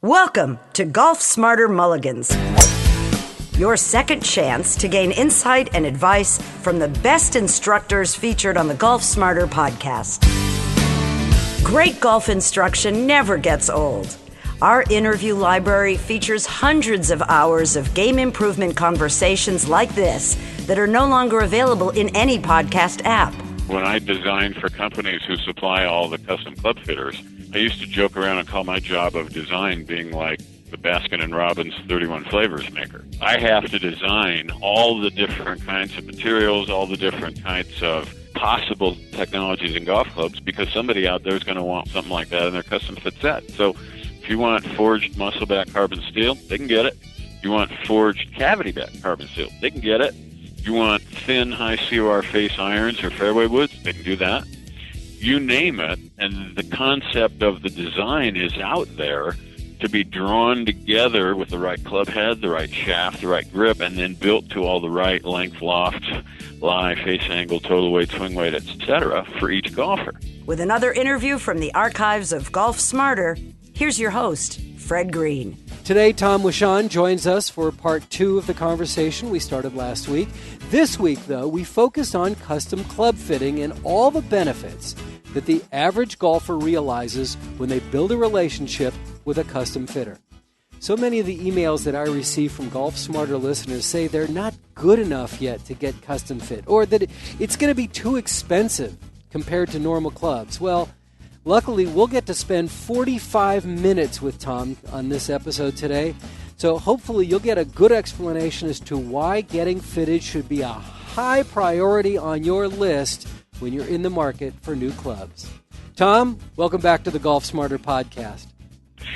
Welcome to Golf Smarter Mulligans, your second chance to gain insight and advice from the best instructors featured on the Golf Smarter podcast. Great golf instruction never gets old. Our interview library features hundreds of hours of game improvement conversations like this that are no longer available in any podcast app. When I designed for companies who supply all the custom club fitters, I used to joke around and call my job of design being like the Baskin & Robbins 31 flavors maker. I have to design all the different kinds of materials, all the different kinds of possible technologies in golf clubs, because somebody out there is going to want something like that in their custom fit set. So if you want forged muscle back carbon steel, they can get it. You want forged cavity back carbon steel, they can get it. You want thin high COR face irons or fairway woods, they can do that. You name it, and the concept of the design is out there to be drawn together with the right club head, the right shaft, the right grip, and then built to all the right length, loft, lie, face angle, total weight, swing weight, etc. for each golfer. With another interview from the archives of Golf Smarter, here's your host, Fred Green. Today, Tom Wishon joins us for part 2 of the conversation we started last week. This week, though, we focused on custom club fitting and all the benefits that the average golfer realizes when they build a relationship with a custom fitter. So many of the emails that I receive from Golf Smarter listeners say they're not good enough yet to get custom fit, or that it's going to be too expensive compared to normal clubs. Well, luckily, we'll get to spend 45 minutes with Tom on this episode today. So hopefully you'll get a good explanation as to why getting fitted should be a high priority on your list when you're in the market for new clubs. Tom, welcome back to the Golf Smarter podcast.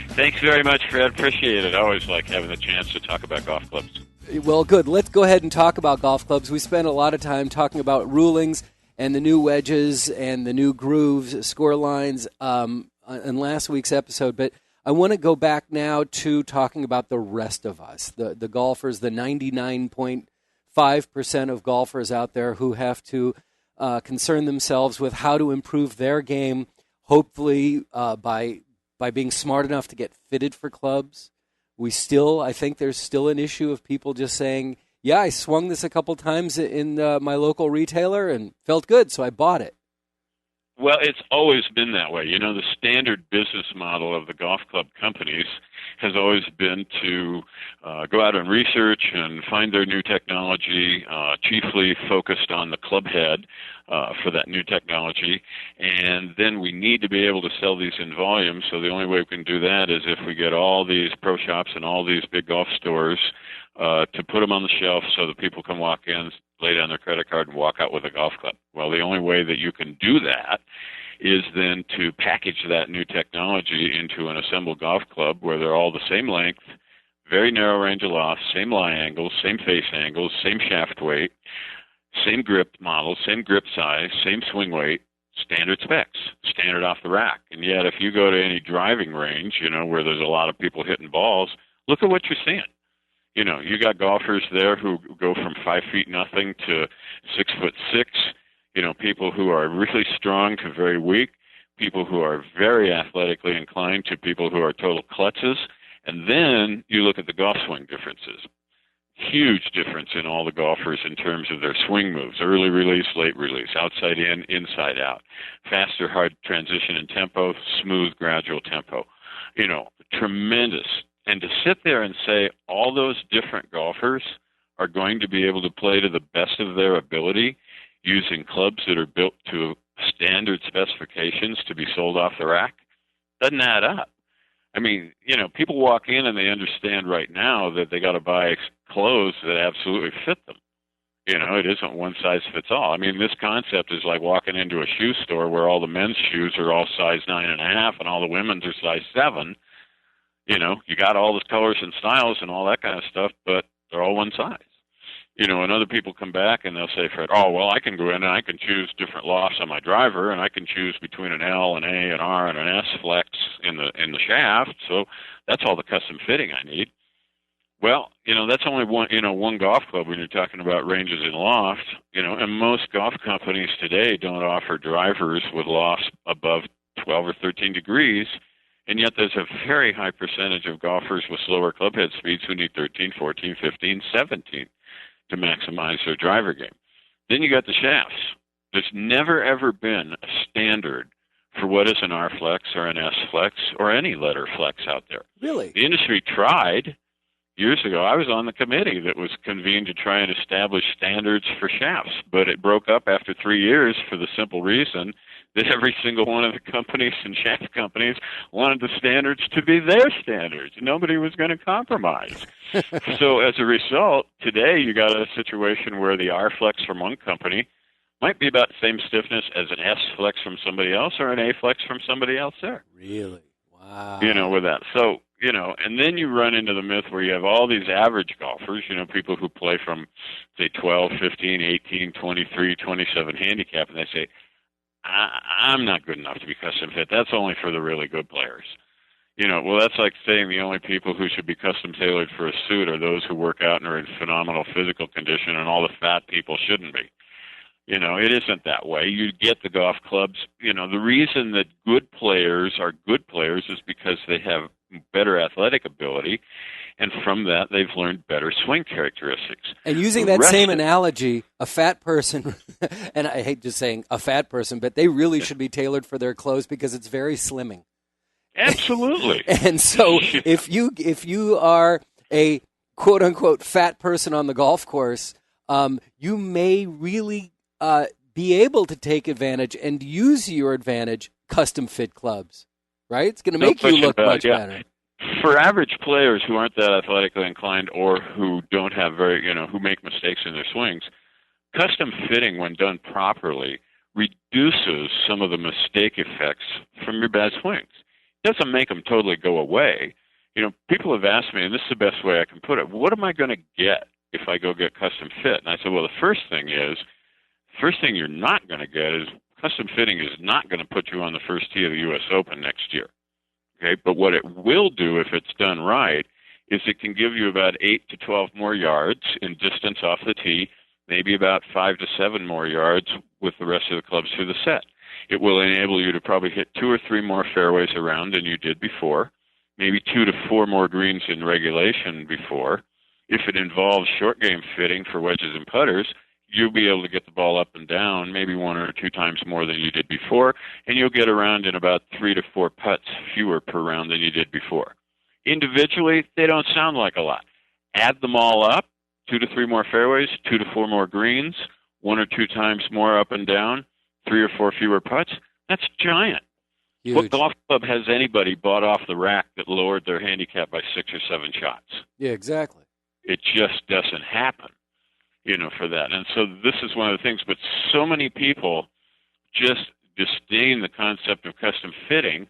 Thanks very much, Fred. Appreciate it. I always like having the chance to talk about golf clubs. Well, good. Let's go ahead and talk about golf clubs. We spent a lot of time talking about rulings and the new wedges and the new grooves, score lines in last week's episode. But I want to go back now to talking about the rest of us, the golfers, the 99.5% of golfers out there who have to concern themselves with how to improve their game, hopefully by being smart enough to get fitted for clubs. I think there's still an issue of people just saying, yeah, I swung this a couple times in my local retailer and felt good, so I bought it. Well, it's always been that way. You know, the standard business model of the golf club companies has always been to go out and research and find their new technology, chiefly focused on the club head for that new technology. And then we need to be able to sell these in volume. So the only way we can do that is if we get all these pro shops and all these big golf stores to put them on the shelf so that people can walk in, lay down their credit card, and walk out with a golf club. Well, the only way that you can do that is then to package that new technology into an assembled golf club where they're all the same length, very narrow range of loft, same lie angles, same face angles, same shaft weight, same grip model, same grip size, same swing weight, standard specs, standard off the rack. And yet if you go to any driving range, you know, where there's a lot of people hitting balls, look at what you're seeing. You know, you got golfers there who go from 5 feet nothing to 6'6", you know, people who are really strong to very weak, people who are very athletically inclined to people who are total klutzes. And then you look at the golf swing differences. Huge difference in all the golfers in terms of their swing moves, early release, late release, outside in, inside out, faster, hard transition and tempo, smooth, gradual tempo. You know, tremendous. And to sit there and say all those different golfers are going to be able to play to the best of their ability using clubs that are built to standard specifications to be sold off the rack doesn't add up. I mean, you know, people walk in and they understand right now that they got to buy clothes that absolutely fit them. You know, it isn't one size fits all. I mean, this concept is like walking into a shoe store where all the men's shoes are all size 9.5 and all the women's are size 7. You know, you got all the colors and styles and all that kind of stuff, but they're all one size. You know, and other people come back and they'll say, Fred, oh, well, I can go in and I can choose different lofts on my driver, and I can choose between an L, an A, an R, and an S flex in the shaft, so that's all the custom fitting I need. Well, you know, that's only one golf club when you're talking about ranges in loft, you know, and most golf companies today don't offer drivers with lofts above 12 or 13 degrees And yet there's a very high percentage of golfers with slower club head speeds who need 13, 14, 15, 17 to maximize their driver game. Then you got the shafts. There's never ever been a standard for what is an R flex or an S flex or any letter flex out there. Really? The industry tried years ago. I was on the committee that was convened to try and establish standards for shafts, but it broke up after 3 years for the simple reason that every single one of the companies and shaft companies wanted the standards to be their standards. Nobody was going to compromise. So as a result, today you got a situation where the R flex from one company might be about the same stiffness as an S flex from somebody else or an A flex from somebody else there. Really? Wow. With that. So, and then you run into the myth where you have all these average golfers, people who play from, say, 12, 15, 18, 23, 27 handicap, and they say, I'm not good enough to be custom fit. That's only for the really good players. Well, that's like saying the only people who should be custom tailored for a suit are those who work out and are in phenomenal physical condition, and all the fat people shouldn't be. It isn't that way. You get the golf clubs. The reason that good players are good players is because they have better athletic ability, and from that they've learned better swing characteristics. And using that same analogy, a fat person, and I hate just saying a fat person, but they really should be tailored for their clothes because it's very slimming. Absolutely. And so if you are a quote unquote fat person on the golf course, you may really be able to take advantage and use your advantage custom fit clubs, right? It's going to make you look much better. For average players who aren't that athletically inclined or who don't have who make mistakes in their swings, custom fitting, when done properly, reduces some of the mistake effects from your bad swings. It doesn't make them totally go away. People have asked me, and this is the best way I can put it, what am I going to get if I go get custom fit? And I said, well, the first thing you're not going to get is custom fitting is not going to put you on the first tee of the U.S. Open next year. Okay, but what it will do if it's done right is it can give you about 8 to 12 more yards in distance off the tee, maybe about 5 to 7 more yards with the rest of the clubs through the set. It will enable you to probably hit 2 or 3 more fairways around than you did before, maybe 2 to 4 more greens in regulation before. If it involves short game fitting for wedges and putters, you'll be able to get the ball up and down maybe 1 or 2 times more than you did before, and you'll get around in about 3 to 4 putts fewer per round than you did before. Individually, they don't sound like a lot. Add them all up, 2 to 3 more fairways, 2 to 4 more greens, 1 or 2 times more up and down, 3 or 4 fewer putts. That's giant. Huge. What golf club has anybody bought off the rack that lowered their handicap by 6 or 7 shots? Yeah, exactly. It just doesn't happen. For that. And so this is one of the things, but so many people just disdain the concept of custom fitting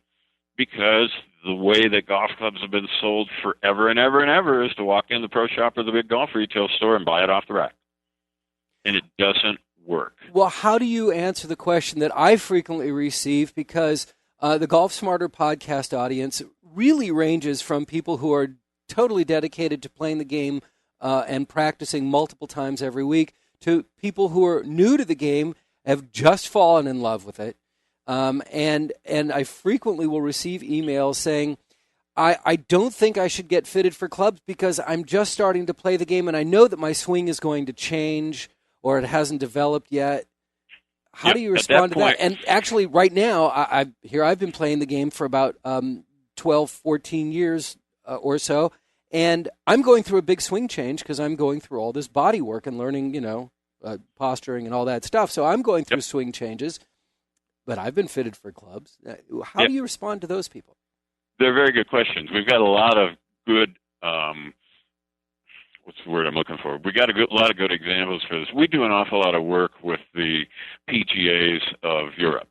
because the way that golf clubs have been sold forever and ever and ever is to walk in the pro shop or the big golf retail store and buy it off the rack. And it doesn't work. Well, how do you answer the question that I frequently receive? Because the Golf Smarter podcast audience really ranges from people who are totally dedicated to playing the game and practicing multiple times every week, to people who are new to the game, have just fallen in love with it. And I frequently will receive emails saying, I don't think I should get fitted for clubs because I'm just starting to play the game and I know that my swing is going to change or it hasn't developed yet. How do you respond to that? And actually, right now, I've been playing the game for about 12, 14 years or so. And I'm going through a big swing change because I'm going through all this body work and learning, posturing and all that stuff. So I'm going through swing changes, but I've been fitted for clubs. How do you respond to those people? They're very good questions. We've got a lot of good, what's the word I'm looking for? We got a lot of good examples for this. We do an awful lot of work with the PGAs of Europe.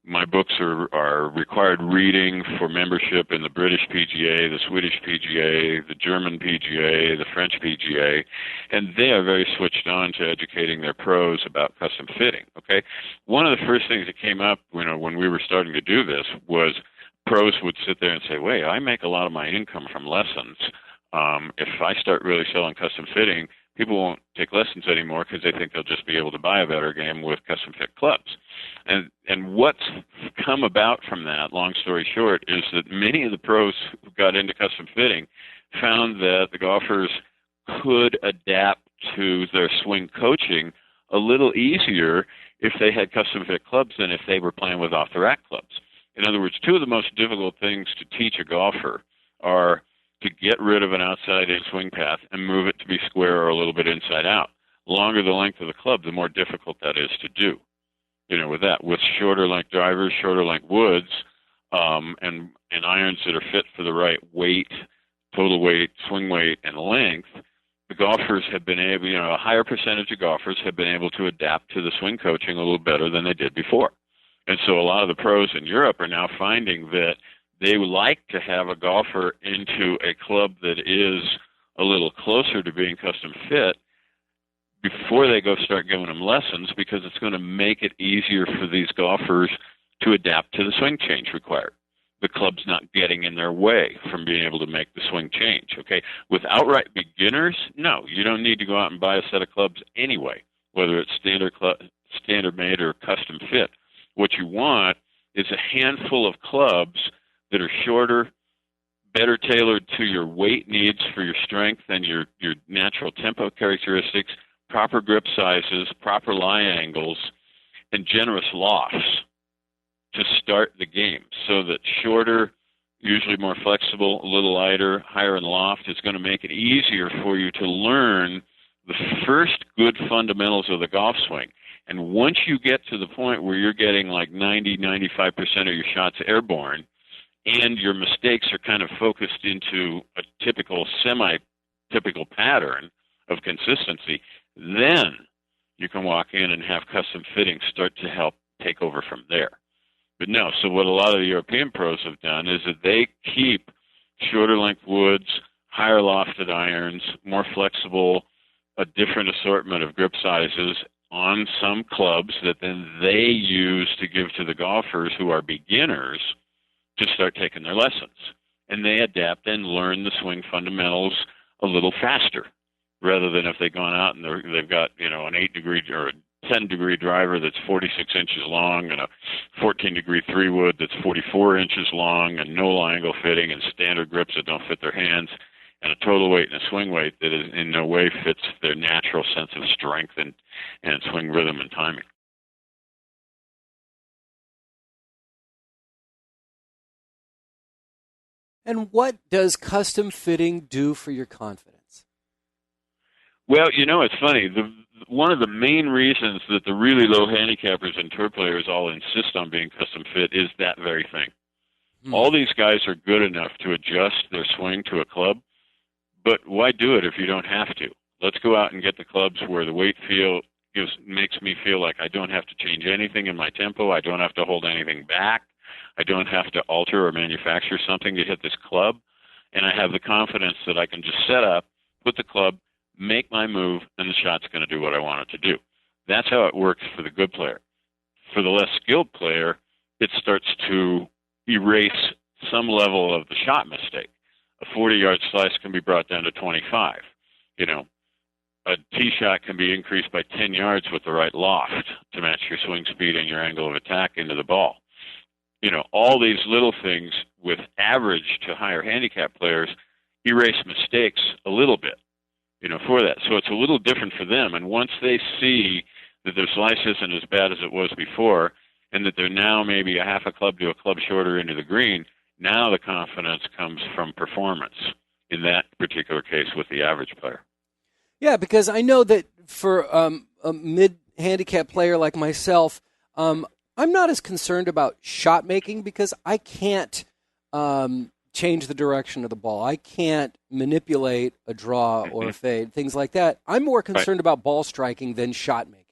My books are required reading for membership in the British PGA, the Swedish PGA, the German PGA, the French PGA, and they are very switched on to educating their pros about custom fitting. Okay, one of the first things that came up when we were starting to do this was pros would sit there and say, "Wait, I make a lot of my income from lessons. If I start really selling custom fitting, people won't take lessons anymore because they think they'll just be able to buy a better game with custom fit clubs. And what's come about from that, long story short, is that many of the pros who got into custom fitting found that the golfers could adapt to their swing coaching a little easier if they had custom fit clubs than if they were playing with off-the-rack clubs. In other words, two of the most difficult things to teach a golfer are to get rid of an outside-in swing path and move it to be square or a little bit inside out. The longer the length of the club, the more difficult that is to do. With shorter length drivers, shorter length woods, and irons that are fit for the right weight, total weight, swing weight, and length, the golfers have been able, a higher percentage of golfers have been able to adapt to the swing coaching a little better than they did before. And so a lot of the pros in Europe are now finding that they would like to have a golfer into a club that is a little closer to being custom fit before they go start giving them lessons, because it's going to make it easier for these golfers to adapt to the swing change required. The club's not getting in their way from being able to make the swing change, okay? With outright beginners, no, you don't need to go out and buy a set of clubs anyway, whether it's standard made or custom fit. What you want is a handful of clubs that are shorter, better tailored to your weight needs for your strength and your natural tempo characteristics, proper grip sizes, proper lie angles, and generous lofts to start the game, so that shorter, usually more flexible, a little lighter, higher in loft is going to make it easier for you to learn the first good fundamentals of the golf swing. And once you get to the point where you're getting like 90-95% of your shots airborne, and your mistakes are kind of focused into a typical, semi-typical pattern of consistency, then you can walk in and have custom fittings start to help take over from there. But no, so what a lot of the European pros have done is that they keep shorter length woods, higher lofted irons, more flexible, a different assortment of grip sizes on some clubs that then they use to give to the golfers who are beginners to start taking their lessons. And they adapt and learn the swing fundamentals a little faster, rather than if they've gone out and they've got, an 8-degree or a 10-degree driver that's 46 inches long and a 14-degree 3-wood that's 44 inches long and no lie angle fitting and standard grips that don't fit their hands and a total weight and a swing weight that is in no way fits their natural sense of strength and swing rhythm and timing. And what does custom fitting do for your confidence? Well, it's funny. One of the main reasons that the really low handicappers and tour players all insist on being custom fit is that very thing. All these guys are good enough to adjust their swing to a club, but why do it if you don't have to? Let's go out and get the clubs where the weight makes me feel like I don't have to change anything in my tempo. I don't have to hold anything back. I don't have to alter or manufacture something to hit this club. And I have the confidence that I can just set up, put the club, make my move, and the shot's going to do what I want it to do. That's how it works for the good player. For the less skilled player, it starts to erase some level of the shot mistake. A 40-yard slice can be brought down to 25. A tee shot can be increased by 10 yards with the right loft to match your swing speed and your angle of attack into the ball. All these little things with average to higher handicap players erase mistakes a little bit, for that. So it's a little different for them. And once they see that their slice isn't as bad as it was before and that they're now maybe a half a club to a club shorter into the green, now the confidence comes from performance in that particular case with the average player. Yeah, because I know that for a mid-handicap player like myself, I'm not as concerned about shot making because I can't change the direction of the ball. I can't manipulate a draw or a fade, things like that. I'm more concerned about ball striking than shot making.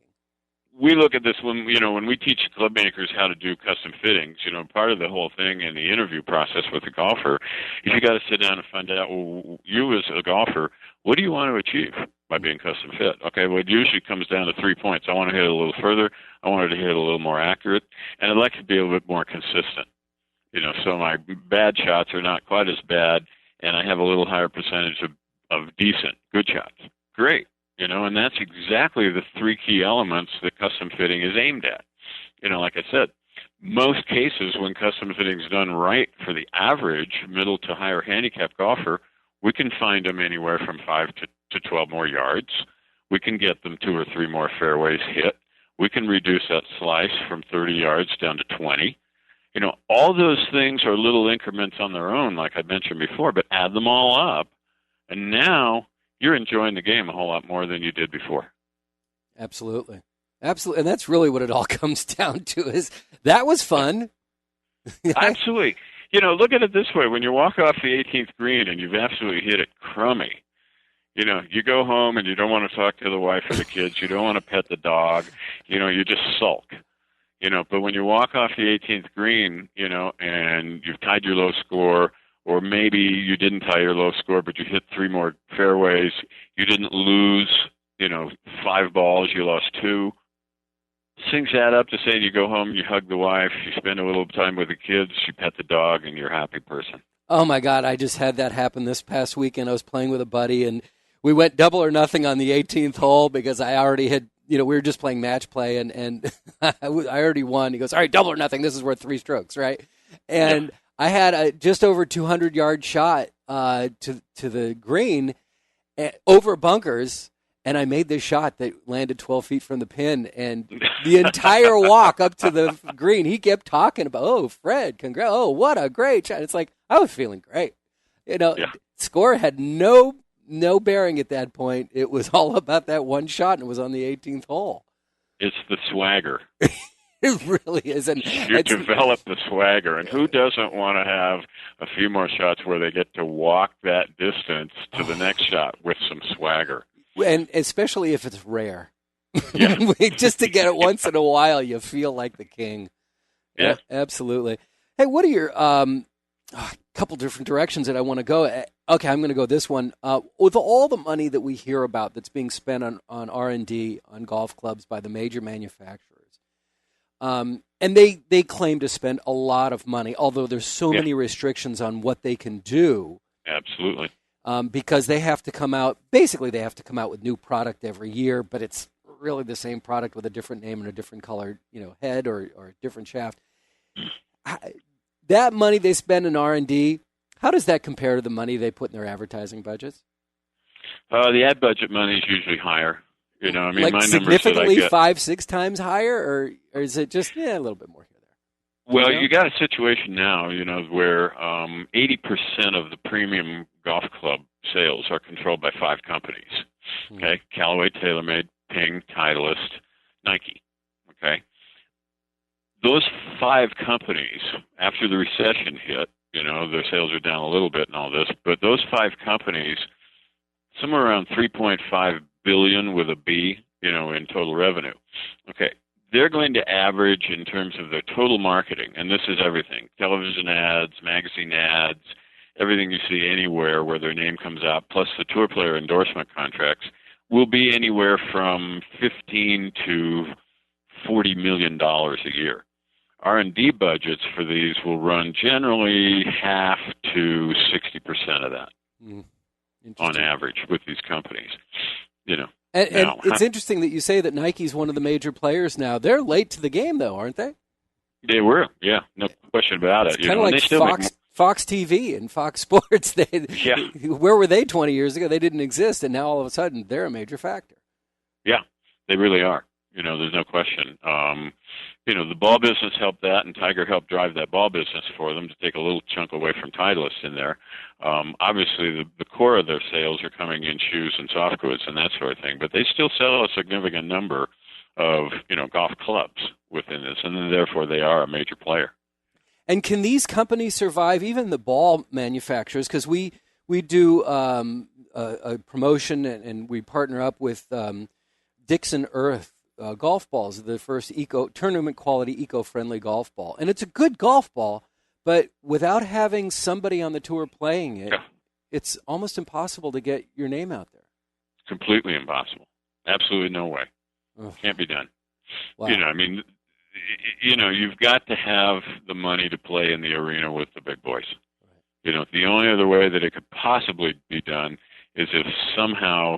We look at this when we teach club makers how to do custom fittings, part of the whole thing in the interview process with the golfer is you got to sit down and find out, well, you as a golfer, what do you want to achieve by being custom fit? Okay, well, it usually comes down to 3 points. I want to hit it a little further. I wanted to hit it a little more accurate, and I'd like to be a little bit more consistent. So my bad shots are not quite as bad, and I have a little higher percentage of decent, good shots. Great. And that's exactly the three key elements that custom fitting is aimed at. Like I said, most cases when custom fitting is done right for the average middle to higher handicap golfer, we can find them anywhere from 5 to 12 more yards. We can get them 2 or 3 more fairways hit. We can reduce that slice from 30 yards down to 20. All those things are little increments on their own, like I mentioned before, but add them all up, and now you're enjoying the game a whole lot more than you did before. Absolutely. Absolutely. And that's really what it all comes down to is that was fun. Absolutely. Look at it this way. When you walk off the 18th green and you've absolutely hit it crummy, you go home and you don't want to talk to the wife or the kids. You don't want to pet the dog. You just sulk. But when you walk off the 18th green, and you've tied your low score, or maybe you didn't tie your low score, but you hit 3 more fairways, you didn't lose, 5 balls, you lost 2. Things add up to saying you go home, you hug the wife, you spend a little time with the kids, you pet the dog, and you're a happy person. Oh, my God. I just had that happen this past weekend. I was playing with a buddy, and we went double or nothing on the 18th hole because I already had, we were just playing match play, and I already won. He goes, all right, double or nothing. This is worth 3 strokes, right? And I had a just over 200-yard shot to the green over bunkers, and I made this shot that landed 12 feet from the pin, and the entire walk up to the green, he kept talking about, oh, Fred, congrats, oh, what a great shot. It's like, I was feeling great. Score had no bearing at that point. It was all about that one shot, and it was on the 18th hole. It's the swagger. It really is. And you develop the swagger, and who doesn't want to have a few more shots where they get to walk that distance to the next shot with some swagger? And especially if it's rare. Yeah. Just to get it once in a while, you feel like the king. Yeah. Absolutely. Hey, what are your couple different directions that I want to go? Okay, I'm going to go this one. With all the money that we hear about that's being spent on R&D on golf clubs by the major manufacturers, and they claim to spend a lot of money, although there's so many restrictions on what they can do. Absolutely. Because they have to come out with new product every year, but it's really the same product with a different name and a different color, head or a different shaft. That money they spend in R&D, how does that compare to the money they put in their advertising budgets? The ad budget money is usually higher. Like my significantly numbers 5-6 times higher, or is it just a little bit more here there? Well, you got a situation now, where 80% of the premium golf club sales are controlled by 5 companies. Okay, Callaway, TaylorMade, Ping, Titleist, Nike. Okay, those 5 companies, after the recession hit, their sales are down a little bit and all this, but those 5 companies, somewhere around $3.5 billion with a B, in total revenue. Okay. They're going to average in terms of their total marketing, and this is everything, television ads, magazine ads, everything you see anywhere where their name comes out, plus the tour player endorsement contracts, will be anywhere from $15 to $40 million a year. R&D budgets for these will run generally half to 60% of that on average with these companies. And it's interesting that you say that Nike's one of the major players now. They're late to the game, though, aren't they? They were, yeah, no question about it. It's kind of like Fox TV and Fox Sports. Where were they 20 years ago? They didn't exist, and now all of a sudden they're a major factor. Yeah, they really are. There's no question. The ball business helped that, and Tiger helped drive that ball business for them to take a little chunk away from Titleist in there. Obviously, the core of their sales are coming in shoes and soft goods and that sort of thing, but they still sell a significant number of, golf clubs within this, and then therefore they are a major player. And can these companies survive, even the ball manufacturers? Because we do a promotion and we partner up with Dixon Earth golf balls, the first tournament quality eco-friendly golf ball. And it's a good golf ball, but without having somebody on the tour playing it, it's almost impossible to get your name out there. Completely impossible. Absolutely no way. Ugh. Can't be done. Wow. You've got to have the money to play in the arena with the big boys. Right. The only other way that it could possibly be done is if somehow,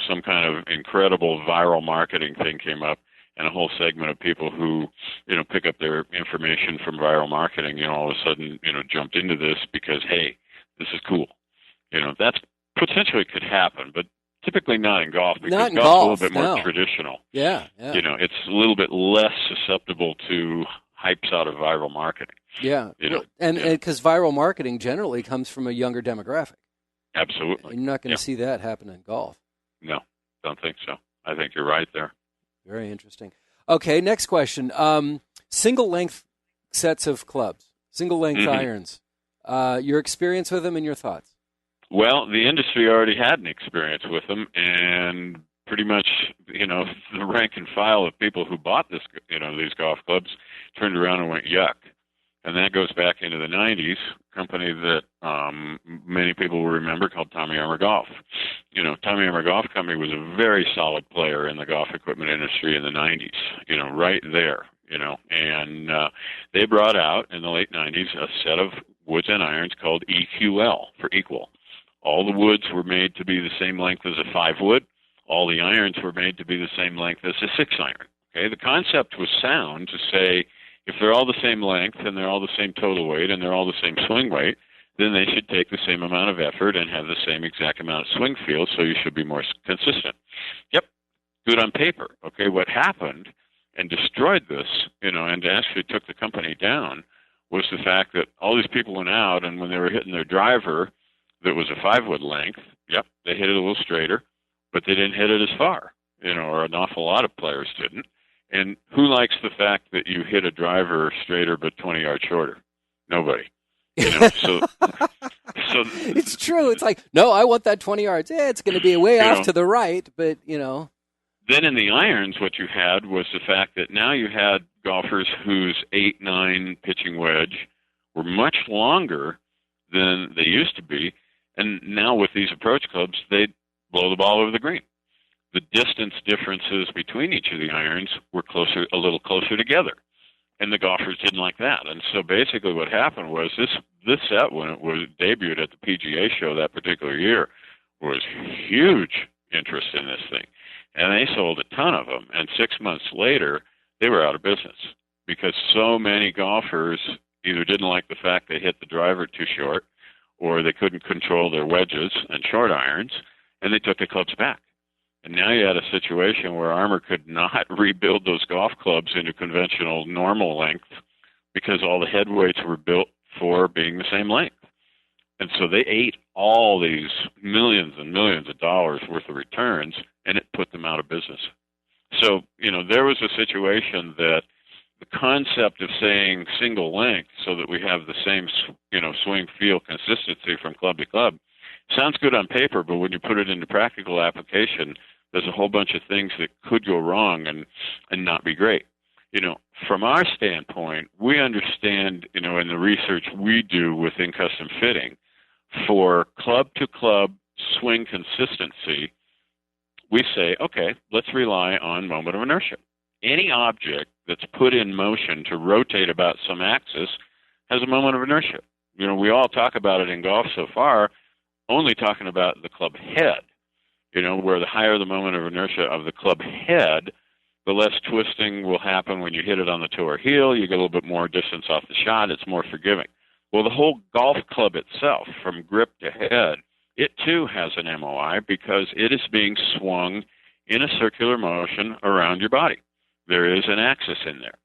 some kind of incredible viral marketing thing came up and a whole segment of people who, pick up their information from viral marketing, all of a sudden, jumped into this because, hey, this is cool. That's potentially could happen, but typically not in golf because not in golf's golf, a little bit more no. traditional. Yeah. It's a little bit less susceptible to hypes out of viral marketing. Yeah. And because viral marketing generally comes from a younger demographic. Absolutely. You're not going to see that happen in golf. No, don't think so. I think you're right there. Very interesting. Okay, next question. Single-length sets of clubs, single-length irons. Your experience with them and your thoughts? Well, the industry already had an experience with them, and pretty much, the rank and file of people who bought these golf clubs turned around and went, yuck. And that goes back into the 90s, a company that many people will remember called Tommy Armour Golf. Tommy Armour Golf Company was a very solid player in the golf equipment industry in the 90s, right there, and they brought out in the late 90s a set of woods and irons called EQL for equal. All the woods were made to be the same length as a 5-wood. All the irons were made to be the same length as a 6-iron. Okay, the concept was sound to say if they're all the same length and they're all the same total weight and they're all the same swing weight, then they should take the same amount of effort and have the same exact amount of swing feel, so you should be more consistent. Yep, good on paper. Okay, what happened and destroyed this, and actually took the company down, was the fact that all these people went out, and when they were hitting their driver that was a 5-wood length, yep, they hit it a little straighter, but they didn't hit it as far, or an awful lot of players didn't. And who likes the fact that you hit a driver straighter but 20 yards shorter? Nobody. So it's true. It's like, no, I want that 20 yards. Yeah, it's going to be way off to the right, but, Then in the irons, what you had was the fact that now you had golfers whose 8-9 pitching wedge were much longer than they used to be, and now with these approach clubs, they blow the ball over the green. The distance differences between each of the irons were a little closer together, and the golfers didn't like that. And so basically what happened was this set, when it was debuted at the PGA show that particular year, was huge interest in this thing. And they sold a ton of them, and 6 months later, they were out of business because so many golfers either didn't like the fact they hit the driver too short, or they couldn't control their wedges and short irons, and they took the clubs back. And now you had a situation where Armour could not rebuild those golf clubs into conventional normal length because all the head weights were built for being the same length. And so they ate all these millions and millions of dollars worth of returns, and it put them out of business. So, there was a situation that the concept of saying single length so that we have the same, swing feel consistency from club to club sounds good on paper, but when you put it into practical application, there's a whole bunch of things that could go wrong and not be great. From our standpoint, we understand, in the research we do within custom fitting, for club-to-club swing consistency, we say, okay, let's rely on moment of inertia. Any object that's put in motion to rotate about some axis has a moment of inertia. We all talk about it in golf so far, only talking about the club head, where the higher the moment of inertia of the club head, the less twisting will happen when you hit it on the toe or heel. You get a little bit more distance off the shot. It's more forgiving. Well, the whole golf club itself, from grip to head, it too has an MOI because it is being swung in a circular motion around your body. There is an axis in there.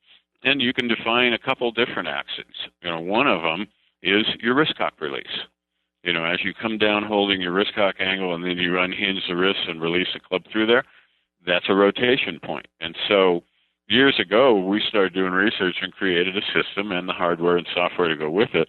And you can define a couple different axes. One of them is your wristcock release. As you come down holding your wristcock angle and then you unhinge the wrist and release the club through there, that's a rotation point. And so years ago, we started doing research and created a system and the hardware and software to go with it,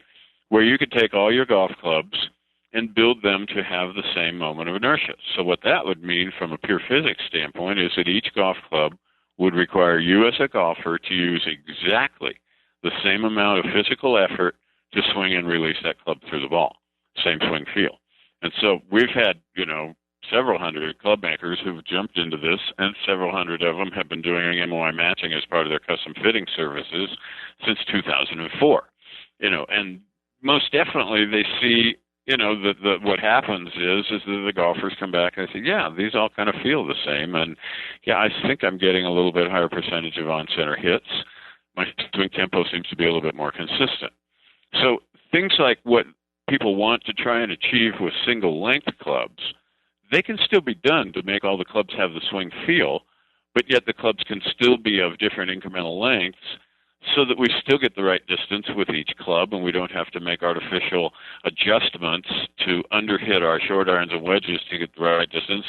where you could take all your golf clubs and build them to have the same moment of inertia. So what that would mean from a pure physics standpoint is that each golf club would require you as a golfer to use exactly the same amount of physical effort to swing and release that club through the ball. Same swing feel. And so we've had, several hundred club makers who've jumped into this, and several hundred of them have been doing MOI matching as part of their custom fitting services since 2004. And most definitely they see, what happens is that the golfers come back and say, yeah, these all kind of feel the same, and yeah, I think I'm getting a little bit higher percentage of on-center hits. My swing tempo seems to be a little bit more consistent. So things like what people want to try and achieve with single-length clubs, they can still be done to make all the clubs have the swing feel, but yet the clubs can still be of different incremental lengths so that we still get the right distance with each club and we don't have to make artificial adjustments to underhit our short irons and wedges to get the right distance,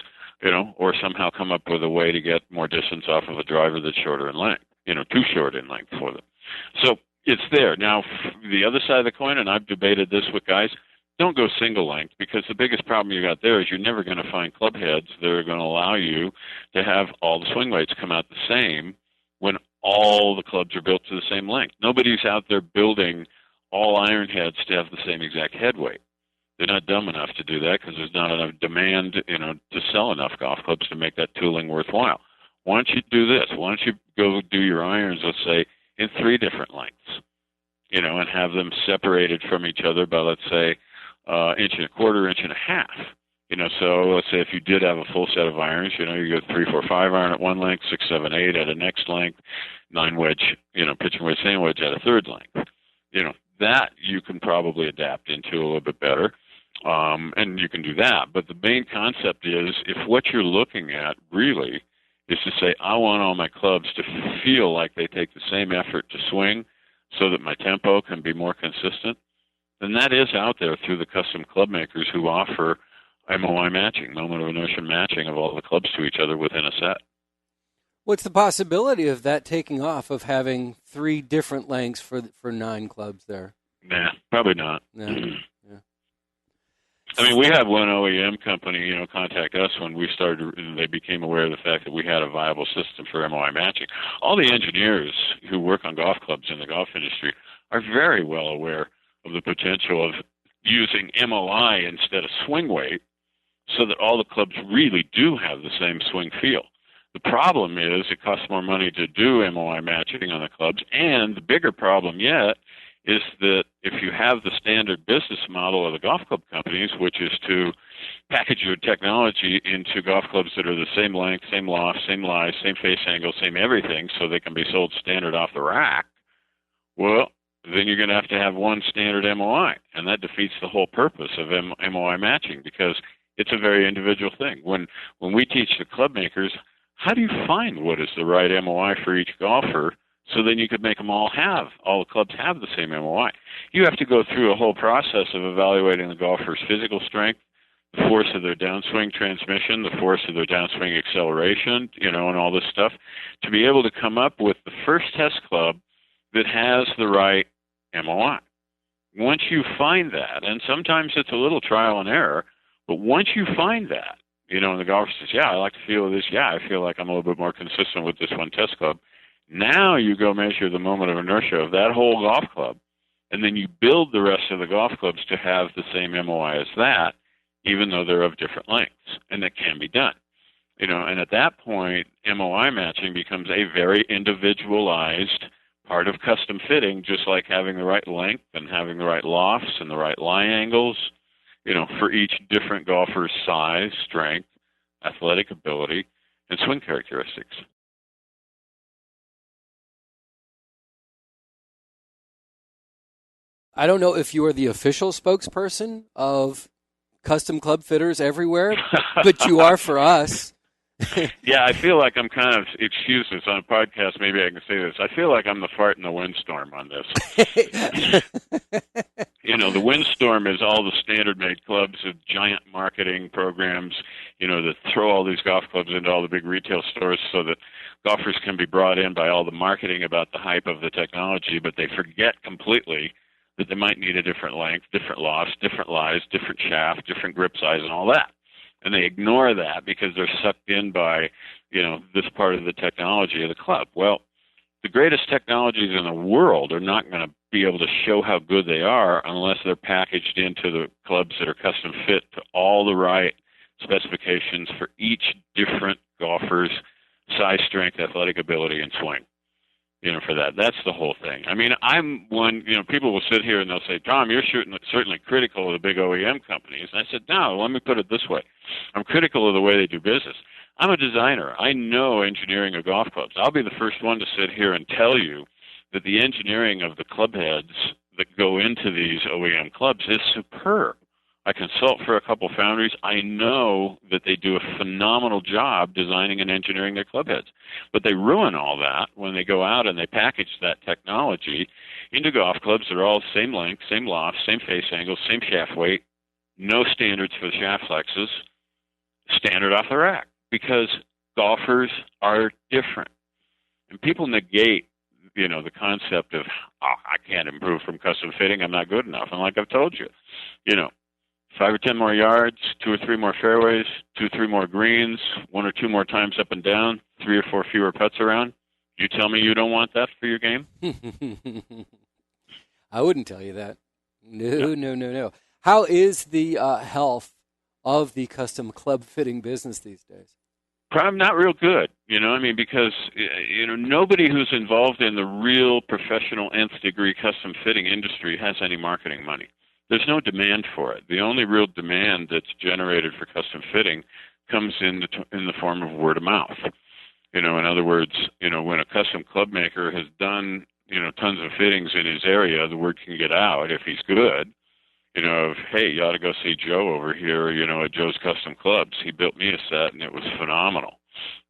or somehow come up with a way to get more distance off of a driver that's shorter in length, too short in length for them. So it's there. Now, the other side of the coin, and I've debated this with guys, don't go single length, because the biggest problem you got there is you're never going to find club heads that are going to allow you to have all the swing weights come out the same when all the clubs are built to the same length. Nobody's out there building all iron heads to have the same exact head weight. They're not dumb enough to do that because there's not enough demand, to sell enough golf clubs to make that tooling worthwhile. Why don't you do this? Why don't you go do your irons, let's say, in 3 different lengths, and have them separated from each other by, let's say, inch and a quarter, inch and a half. So let's say if you did have a full set of irons, you go 3, 4, 5 iron at one length, 6, 7, 8 at a next length, 9 wedge, pitching wedge, sand wedge at a third length. That you can probably adapt into a little bit better. And you can do that. But the main concept is, if what you're looking at really is to say, I want all my clubs to feel like they take the same effort to swing so that my tempo can be more consistent, then that is out there through the custom club makers who offer MOI matching, moment of inertia matching of all the clubs to each other within a set. What's the possibility of that taking off, of having 3 different lengths for 9 clubs there? Nah, probably not. Yeah. I mean, we had one OEM company, contact us when we started, and they became aware of the fact that we had a viable system for MOI matching. All the engineers who work on golf clubs in the golf industry are very well aware of the potential of using MOI instead of swing weight so that all the clubs really do have the same swing feel. The problem is it costs more money to do MOI matching on the clubs, and the bigger problem yet is that if you have the standard business model of the golf club companies, which is to package your technology into golf clubs that are the same length, same loft, same lies, same face angle, same everything, so they can be sold standard off the rack, well, then you're going to have one standard MOI, and that defeats the whole purpose of MOI matching, because it's a very individual thing. When we teach the club makers, how do you find what is the right MOI for each golfer, so then you could make them all the clubs have the same MOI? You have to go through a whole process of evaluating the golfer's physical strength, the force of their downswing transmission, the force of their downswing acceleration, and all this stuff, to be able to come up with the first test club that has the right MOI. Once you find that, and sometimes it's a little trial and error, but once you find that, and the golfer says, yeah, I like to feel this, yeah, I feel like I'm a little bit more consistent with this one test club, now you go measure the moment of inertia of that whole golf club, and then you build the rest of the golf clubs to have the same MOI as that, even though they're of different lengths, and that can be done. And at that point, MOI matching becomes a very individualized part of custom fitting, just like having the right length and having the right lofts and the right lie angles, for each different golfer's size, strength, athletic ability, and swing characteristics. I don't know if you are the official spokesperson of custom club fitters everywhere, but you are for us. Yeah, I feel like I'm kind of, excuse this, on a podcast, maybe I can say this, I feel like I'm the fart in the windstorm on this. The windstorm is all the standard-made clubs of giant marketing programs, that throw all these golf clubs into all the big retail stores so that golfers can be brought in by all the marketing about the hype of the technology, but they forget completely that they might need a different length, different lofts, different lies, different shaft, different grip size, and all that. And they ignore that because they're sucked in by, this part of the technology of the club. Well, the greatest technologies in the world are not going to be able to show how good they are unless they're packaged into the clubs that are custom fit to all the right specifications for each different golfer's size, strength, athletic ability, and swing. for that. That's the whole thing. I mean, I'm one, people will sit here and they'll say, Tom, you're certainly critical of the big OEM companies. And I said, no, let me put it this way. I'm critical of the way they do business. I'm a designer. I know engineering of golf clubs. I'll be the first one to sit here and tell you that the engineering of the club heads that go into these OEM clubs is superb. I consult for a couple foundries. I know that they do a phenomenal job designing and engineering their club heads. But they ruin all that when they go out and they package that technology into golf clubs that are all the same length, same loft, same face angle, same shaft weight, no standards for the shaft flexes, standard off the rack, because golfers are different. And people negate the concept of, I can't improve from custom fitting, I'm not good enough. And like I've told you, 5 or 10 more yards, 2 or 3 more fairways, 2 or 3 more greens, 1 or 2 more times up and down, 3 or 4 fewer putts around. You tell me you don't want that for your game? I wouldn't tell you that. No. How is the health of the custom club fitting business these days? Probably not real good, because, nobody who's involved in the real professional nth degree custom fitting industry has any marketing money. There's no demand for it. The only real demand that's generated for custom fitting comes in the form of word of mouth. In other words, when a custom club maker has done, tons of fittings in his area, the word can get out if he's good. Hey, you ought to go see Joe over here, at Joe's Custom Clubs. He built me a set, and it was phenomenal,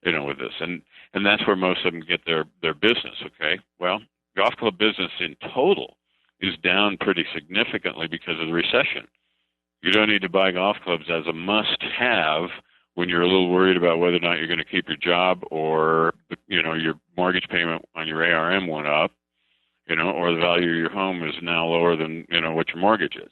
with this. And that's where most of them get their business, okay? Well, golf club business in total is down pretty significantly because of the recession. You don't need to buy golf clubs as a must-have when you're a little worried about whether or not you're going to keep your job, or, your mortgage payment on your ARM went up, or the value of your home is now lower than, what your mortgage is.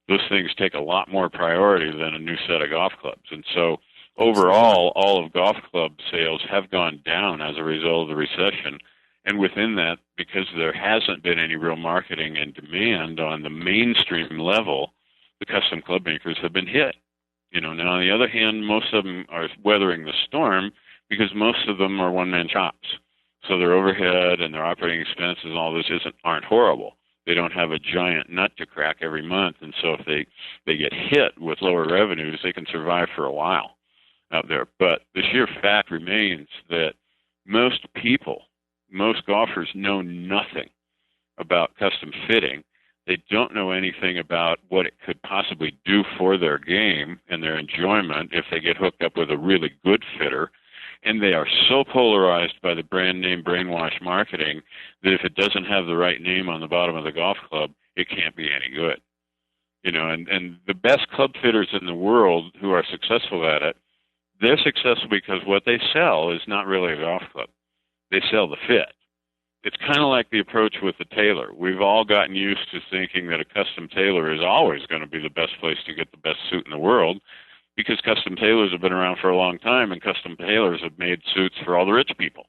Those things take a lot more priority than a new set of golf clubs. And so overall, all of golf club sales have gone down as a result of the recession. And within that, because there hasn't been any real marketing and demand on the mainstream level, the custom club makers have been hit. Now, on the other hand, most of them are weathering the storm because most of them are one-man shops. So their overhead and their operating expenses and all this aren't horrible. They don't have a giant nut to crack every month. And so if they get hit with lower revenues, they can survive for a while out there. But the sheer fact remains that most golfers know nothing about custom fitting. They don't know anything about what it could possibly do for their game and their enjoyment if they get hooked up with a really good fitter. And they are so polarized by the brand name brainwash marketing that if it doesn't have the right name on the bottom of the golf club, it can't be any good. And the best club fitters in the world who are successful at it, they're successful because what they sell is not really a golf club. They sell the fit. It's kind of like the approach with the tailor. We've all gotten used to thinking that a custom tailor is always going to be the best place to get the best suit in the world, because custom tailors have been around for a long time, and custom tailors have made suits for all the rich people.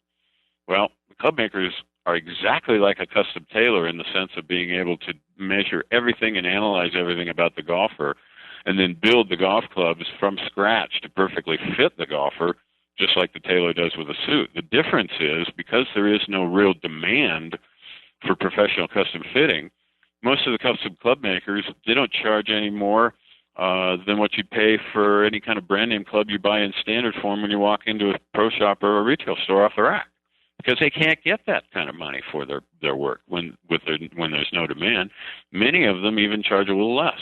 Well, the club makers are exactly like a custom tailor in the sense of being able to measure everything and analyze everything about the golfer, and then build the golf clubs from scratch to perfectly fit the golfer, just like the tailor does with a suit. The difference is, because there is no real demand for professional custom fitting, most of the custom club makers, they don't charge any more than what you pay for any kind of brand name club you buy in standard form when you walk into a pro shop or a retail store off the rack, because they can't get that kind of money for their work when there's no demand. Many of them even charge a little less,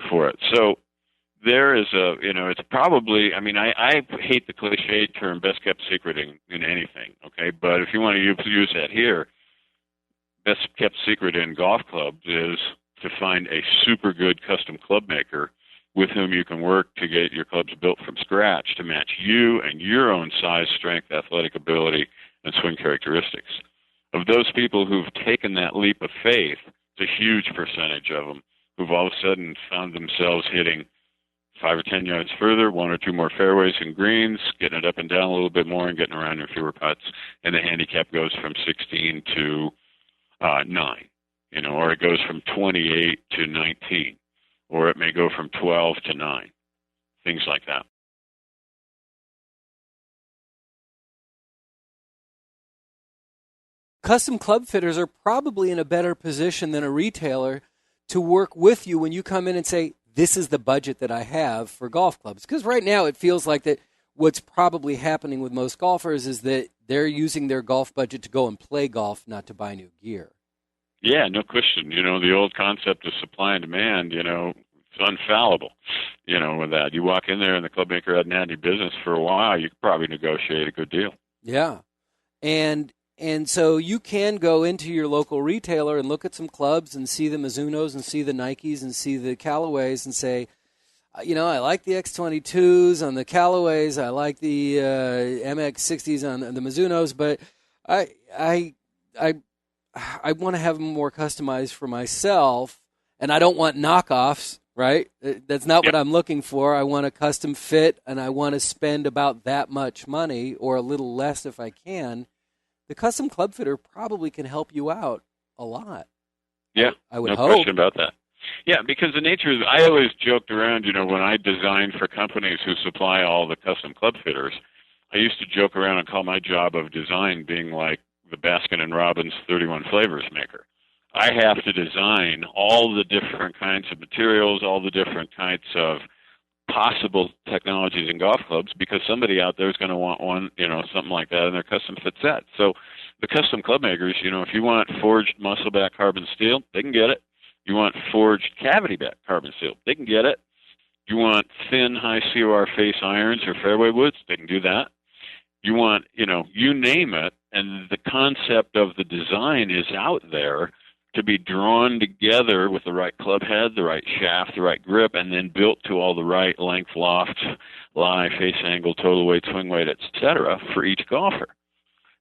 for it. So there is it's probably, I hate the cliche term best kept secret in anything, okay? But if you want to use that here, best kept secret in golf clubs is to find a super good custom club maker with whom you can work to get your clubs built from scratch to match you and your own size, strength, athletic ability, and swing characteristics. Of those people who've taken that leap of faith, it's a huge percentage of them who've all of a sudden found themselves hitting 5 or 10 yards further, 1 or 2 more fairways and greens, getting it up and down a little bit more and getting around in fewer putts, and the handicap goes from 16 to 9. Or it goes from 28 to 19, or it may go from 12 to 9, things like that. custom club fitters are probably in a better position than a retailer to work with you when you come in and say, this is the budget that I have for golf clubs. Because right now it feels like that what's probably happening with most golfers is that they're using their golf budget to go and play golf, not to buy new gear. Yeah, no question. The old concept of supply and demand, it's unfallible, with that. You walk in there and the club maker hadn't had any business for a while, you could probably negotiate a good deal. Yeah. And so you can go into your local retailer and look at some clubs and see the Mizunos and see the Nikes and see the Callaways and say, I like the X22s on the Callaways, I like the MX60s on the Mizunos, but I want to have them more customized for myself, and I don't want knockoffs, right? That's not what I'm looking for. I want a custom fit, and I want to spend about that much money or a little less if I can. The custom club fitter probably can help you out a lot. Yeah, I would no hope. question about that. Yeah, because the nature is, I always joked around, when I designed for companies who supply all the custom club fitters, I used to joke around and call my job of design being like the Baskin & Robbins 31 flavors maker. I have to design all the different kinds of materials, all the different kinds of possible technologies in golf clubs, because somebody out there is going to want one, something like that in their custom fit set. So the custom club makers, if you want forged muscle back carbon steel, they can get it. You want forged cavity back carbon steel, they can get it. You want thin high COR face irons or fairway woods, they can do that. You want, you name it, and the concept of the design is out there to be drawn together with the right club head, the right shaft, the right grip, and then built to all the right length, loft, lie, face angle, total weight, swing weight, etc. for each golfer.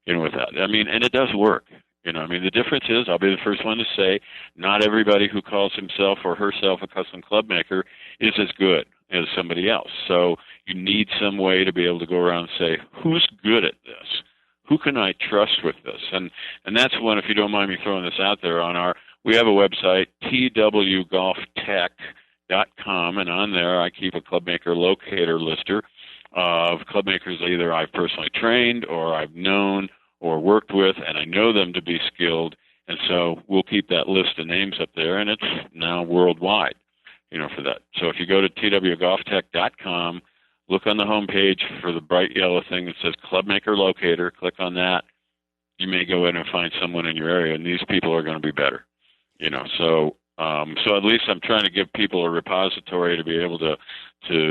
With that. And it does work. The difference is, I'll be the first one to say, not everybody who calls himself or herself a custom club maker is as good as somebody else. So you need some way to be able to go around and say, who's good at this? Who can I trust with this? And that's one, if you don't mind me throwing this out there, we have a website, twgolftech.com, and on there I keep a club maker locator lister of club makers either I've personally trained or I've known or worked with, and I know them to be skilled, and so we'll keep that list of names up there, and it's now worldwide, for that. So if you go to twgolftech.com, look on the homepage for the bright yellow thing that says Club Maker Locator, click on that. You may go in and find someone in your area, and these people are going to be better, So at least I'm trying to give people a repository to be able to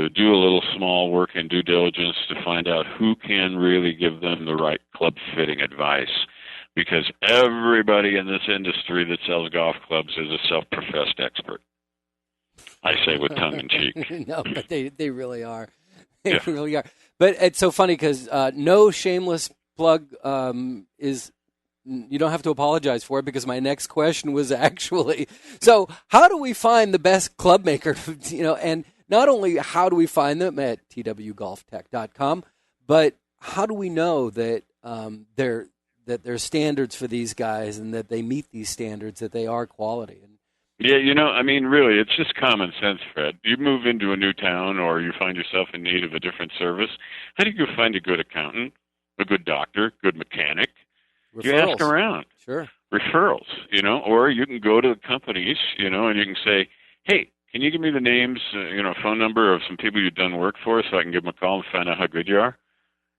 do a little small work and due diligence to find out who can really give them the right club fitting advice, because everybody in this industry that sells golf clubs is a self-professed expert. I say with tongue in cheek. No, but they really are. They really are. But it's so funny because no shameless plug is... You don't have to apologize for it, because my next question was actually, so how do we find the best club maker? And not only how do we find them at twgolftech.com, but how do we know that there's standards for these guys and that they meet these standards, that they are quality? Yeah, really, it's just common sense, Fred. You move into a new town or you find yourself in need of a different service. How do you find a good accountant, a good doctor, good mechanic? Referrals. You ask around. Sure. Referrals, or you can go to the companies, and you can say, hey, can you give me the names, phone number of some people you've done work for so I can give them a call and find out how good you are?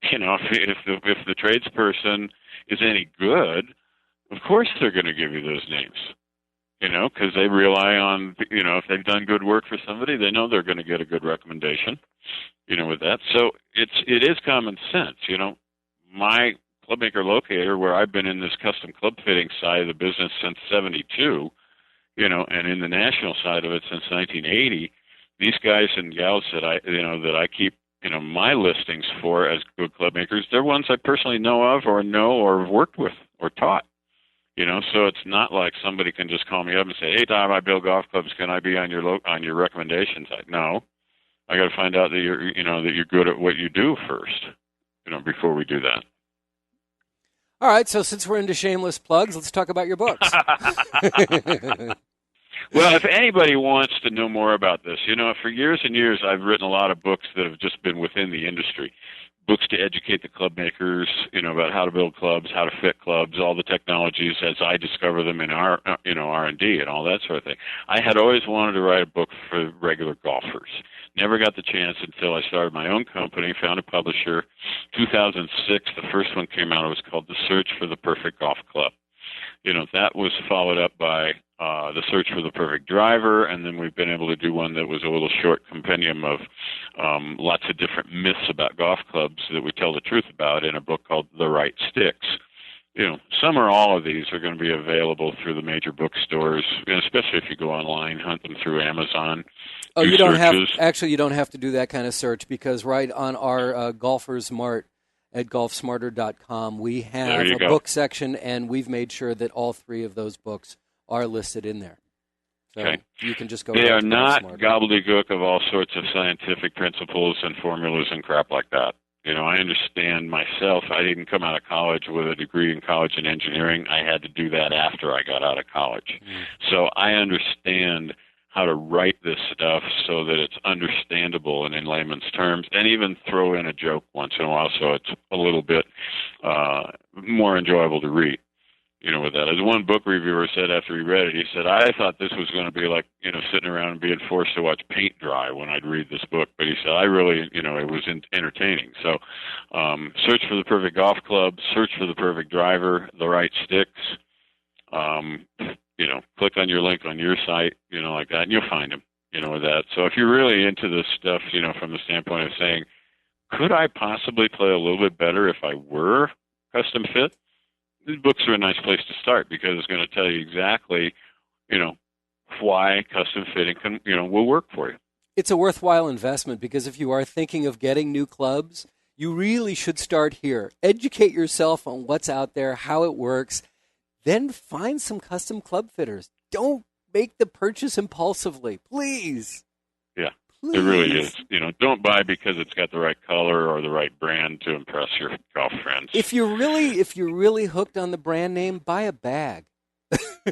If the tradesperson is any good, of course they're going to give you those names, because they rely on, if they've done good work for somebody, they know they're going to get a good recommendation, with that. So it is common sense, My Club Maker Locator, where I've been in this custom club fitting side of the business since '72, and in the national side of it since 1980. These guys and gals that I keep, my listings for as good club makers, they're ones I personally know of or have worked with or taught. So it's not like somebody can just call me up and say, "Hey, Tom, I build golf clubs. Can I be on your recommendation side?" No, I got to find out that you're good at what you do first, before we do that. All right, so since we're into shameless plugs, let's talk about your books. Well, if anybody wants to know more about this, for years and years I've written a lot of books that have just been within the industry. books to educate the club makers, about how to build clubs, how to fit clubs, all the technologies as I discover them in our, R&D and all that sort of thing. I had always wanted to write a book for regular golfers. Never got the chance until I started my own company, found a publisher. 2006, the first one came out. It was called The Search for the Perfect Golf Club. That was followed up by The Search for the Perfect Driver, and then we've been able to do one that was a little short compendium of lots of different myths about golf clubs that we tell the truth about in a book called The Right Sticks. Some or all of these are going to be available through the major bookstores, especially if you go online, hunt them through Amazon. Oh, you don't have to do that kind of search, because right on our Golfers Mart at golfsmarter.com, we have a book section, and we've made sure that all three of those books are listed in there. So okay. You can just go. They are not gobbledygook of all sorts of scientific principles and formulas and crap like that. I understand myself. I didn't come out of college with a degree in college in engineering. I had to do that after I got out of college. So I understand how to write this stuff so that it's understandable and in layman's terms, and even throw in a joke once in a while so it's a little bit more enjoyable to read. With that. As one book reviewer said after he read it, he said, I thought this was going to be like, sitting around and being forced to watch paint dry when I'd read this book. But he said, I really, it was entertaining. So search for the perfect golf club, search for the perfect driver, the right sticks. Click on your link on your site, like that, and you'll find them, with that. So if you're really into this stuff, from the standpoint of saying, could I possibly play a little bit better if I were custom fit? These books are a nice place to start, because it's going to tell you exactly, why custom fitting will work for you. It's a worthwhile investment, because if you are thinking of getting new clubs, you really should start here. Educate yourself on what's out there, how it works. Then find some custom club fitters. Don't make the purchase impulsively, please. Yeah, please. It really is. Don't buy because it's got the right color or the right brand to impress your golf friends. If you're really hooked on the brand name, buy a bag.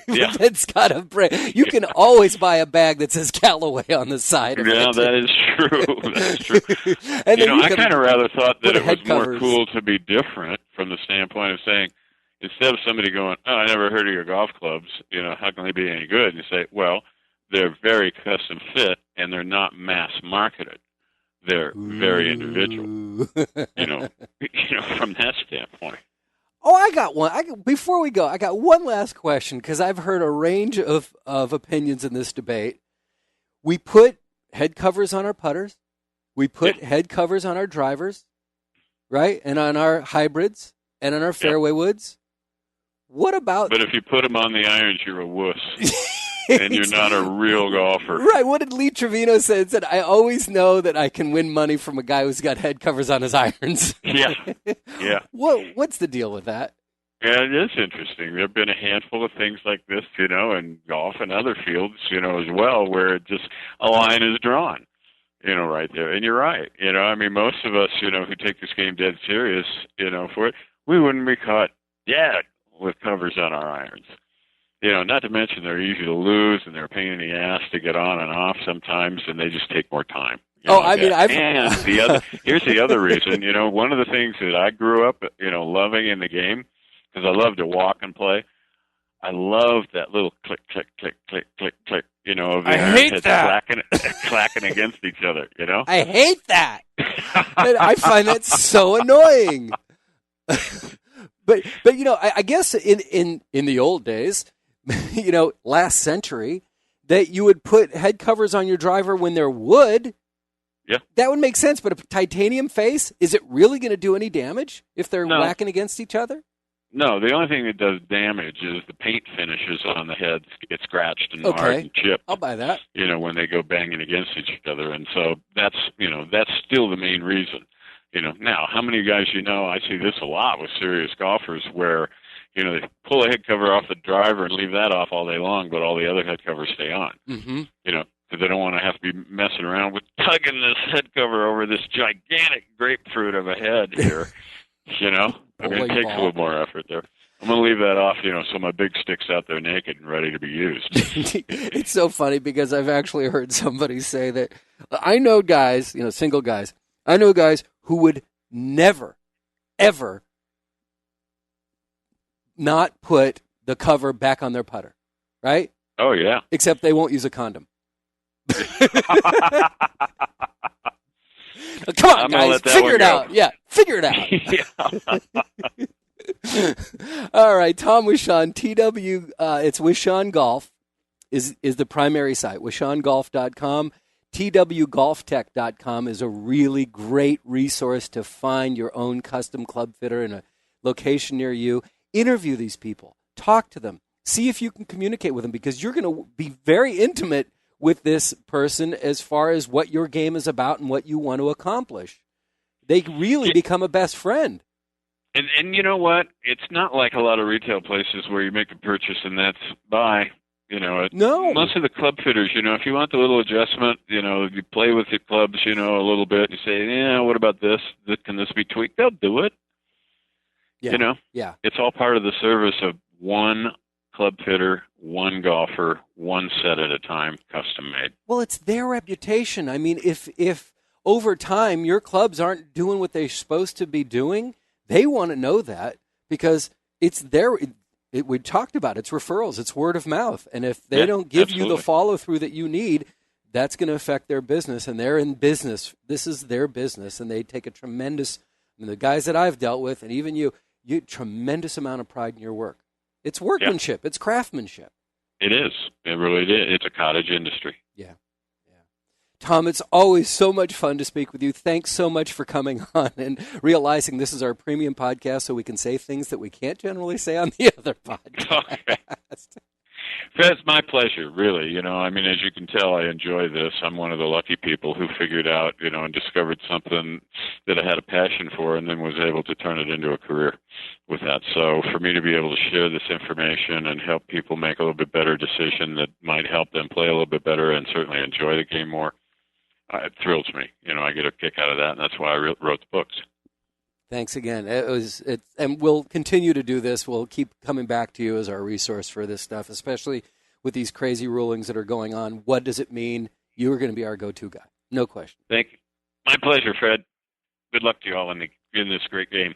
Yeah. That's got a brand. You can always buy a bag that says Callaway on the side of it. Yeah, that is true. That's true. And I kind of rather thought that it was covers. more cool to be different from the standpoint of saying, instead of somebody going, oh, I never heard of your golf clubs, how can they be any good? And you say, well, they're very custom fit, and they're not mass marketed. They're very individual, from that standpoint. Oh, I got one. Before we go, I got one last question, because I've heard a range of opinions in this debate. We put head covers on our putters. We put head covers on our drivers, right? And on our hybrids and on our fairway woods. What about... But if you put them on the irons, you're a wuss. And you're not a real golfer. Right. What did Lee Trevino say? It said, I always know that I can win money from a guy who's got head covers on his irons. Yeah. Yeah. What's the deal with that? Yeah, it is interesting. There have been a handful of things like this, in golf and other fields, as well, where just a line is drawn, right there. And you're right. Most of us, who take this game dead serious, for it, we wouldn't be caught dead with covers on our irons. Not to mention they're easy to lose, and they're a pain in the ass to get on and off sometimes, and they just take more time. And here's the other reason. One of the things that I grew up, loving in the game, because I love to walk and play, I love that little click, click, click, click, click, click, of the irons clacking against each other, I hate that. And I find that so annoying. But I guess in the old days, last century, that you would put head covers on your driver when they're wood. Yeah. That would make sense, but a titanium face, is it really going to do any damage if they're whacking against each other? No, the only thing that does damage is the paint finishes on the heads get scratched and marred and chipped. I'll buy that. When they go banging against each other. And so that's still the main reason. Now, how many guys I see this a lot with serious golfers where, they pull a head cover off the driver and leave that off all day long, but all the other head covers stay on. Mm-hmm. Because they don't want to have to be messing around with tugging this head cover over this gigantic grapefruit of a head here. It takes a little more effort there. I'm going to leave that off, so my big stick's out there naked and ready to be used. It's so funny, because I've actually heard somebody say that I know guys, single guys, I know guys who would never, ever not put the cover back on their putter, right? Oh, yeah. Except they won't use a condom. Come on, guys, figure it out. Yeah, figure it out. All right, Tom Wishon, TW, it's Wishon Golf is the primary site, wishongolf.com. twgolftech.com is a really great resource to find your own custom club fitter in a location near you. Interview these people. Talk to them. See if you can communicate with them, because you're going to be very intimate with this person as far as what your game is about and what you want to accomplish. They really become a best friend. And you know what? It's not like a lot of retail places where you make a purchase and that's bye. No. Most of the club fitters, if you want the little adjustment, you play with your clubs, a little bit. You say, yeah, what about this? Can this be tweaked? They'll do it. Yeah. Yeah. It's all part of the service of one club fitter, one golfer, one set at a time, custom made. Well, it's their reputation. I mean, if over time your clubs aren't doing what they're supposed to be doing, they want to know that, because it's we talked about it's referrals, it's word of mouth. And if they don't give you the follow through that you need, that's going to affect their business. And they're in business. This is their business. And they take a tremendous, the guys that I've dealt with, and even you tremendous amount of pride in your work. It's workmanship. It's craftsmanship. It is. It really is. It's a cottage industry. Yeah. Tom, it's always so much fun to speak with you. Thanks so much for coming on and realizing this is our premium podcast, so we can say things that we can't generally say on the other podcast. Okay. It's my pleasure, really. As you can tell, I enjoy this. I'm one of the lucky people who figured out, and discovered something that I had a passion for, and then was able to turn it into a career with that. So for me to be able to share this information and help people make a little bit better decision that might help them play a little bit better and certainly enjoy the game more, it thrills me. I get a kick out of that, and that's why I wrote the books. Thanks again. And we'll continue to do this. We'll keep coming back to you as our resource for this stuff, especially with these crazy rulings that are going on. What does it mean? You are going to be our go-to guy. No question. Thank you. My pleasure, Fred. Good luck to you all in this great game.